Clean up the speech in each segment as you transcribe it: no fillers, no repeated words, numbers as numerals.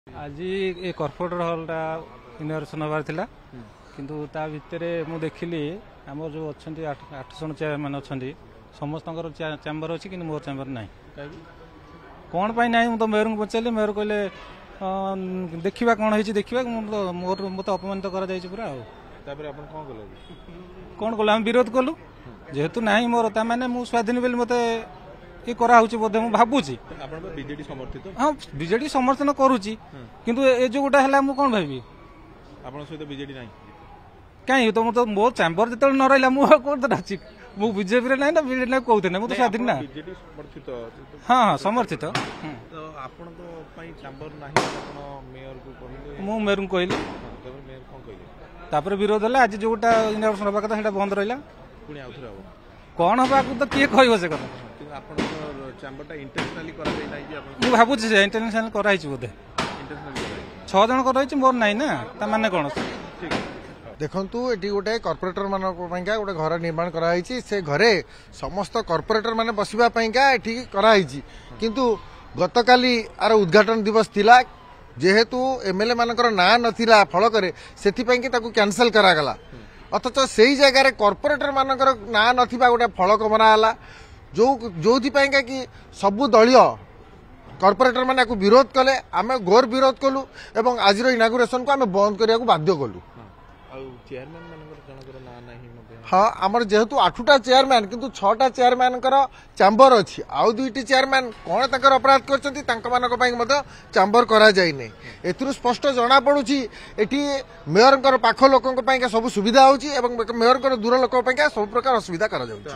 आज ये corporator हॉलटा inauguration हबार थिला किंतु ता भितर मु देखिली आम जो अच्छा 8 जन चेयरमैन अच्छा समस्त चैम्बर अच्छी कि मोर चैम्बर ना कौन पाई ना तो मेयर को पचारे मेयर कहले देखा कौन है देखा मोर मत अपमानित पूरा कौन कलु आम विरोध कलु जेहेतु ना मोर ताने मु स्वाधीन बोली मत ये कराऊँ बोधे मुझे भावुची हाँ बीजेडी समर्थन करुच्ची किंतु ए जो गोटा है मुझे कौन भावी कहीं तो मो चैम्बर जो न रहा मुझे डाची मु बीजेपी ना ना बीजेडी ना कहते ना मुझे स्वाधीन ना हाँ हाँ समर्थित मु मेयर को कहली तापर विरोध है आज जो गोटा इनोग्रेशन हवा कथा बंद रहा कौन हवा तो किए कह से कथा मुझे भावुची इंटरनेशनल कराई बोधे 6 जन कर मोर नाई ना माने कौन देखंतु एटी गोटे कॉर्पोरेटर मानक गोटे घर निर्माण कराई से घरे समस्त कॉर्पोरेटर माने बसिबा पईका एठी कराई किंतु गतकाली आर उद्घाटन दिवस थिला जेहेतु एमएलए मानकर ना नथिला फल करे सेथि पई कि ताकू कैंसिल करागला अथच सेही जगह रे कॉर्पोरेटर मानकर ना नथिबा गोटे फलक बनाला जो कि सबु दलीय कॉर्पोरेटर माने को विरोध कले आमे घोर विरोध कलु एवं आज इनागुरेशन को आमे बंद करिया को बाध्य कलु हाँ आमर जेहेतु 8टा चेयरमैन किंतु 6टा चेयरमैन चैम्बर अच्छी आउ 2टी चेयरमैन कौन तंकर अपराध करछंती तांका मानक पई मते चैम्बर करा जाई नै एथुरु स्पष्ट जना पडुची एठी मेयर कर पाख लोकन पई का सब सुविधा होची एवं मेयर कर दूर लोक पई का सब प्रकार असुविधा करा जाउची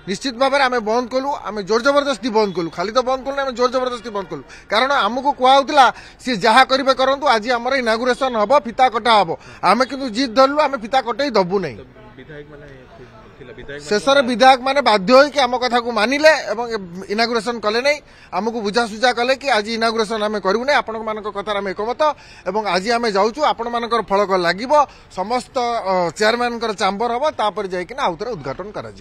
निश्चित भाव में आम बंद कलु आम जोर जबरदस्ती बंद कलु खाली तो बंद कलु जोर जबरदस्ती बंद कलु कारण आमको कहला सी जहाँ करेंगे करूँ आज आम इनागुरेशन हम फिता कटा हम आम कि जिद धरलु आम फिता कटे दबु नहीं शेष विधायक मैंने बाध्य होगी आम कथा को मानिले इनागुरेशन कले नहीं आमको बुझासुझा कले कि आज इनागुरेशन आम करूँ ना आपण मान कथार आम एकमत और आज आम जाऊँ आपण मान फलक लगे समस्त चेयरमैन चैम्बर हम तापर जाइए आउ थे उद्घाटन कर।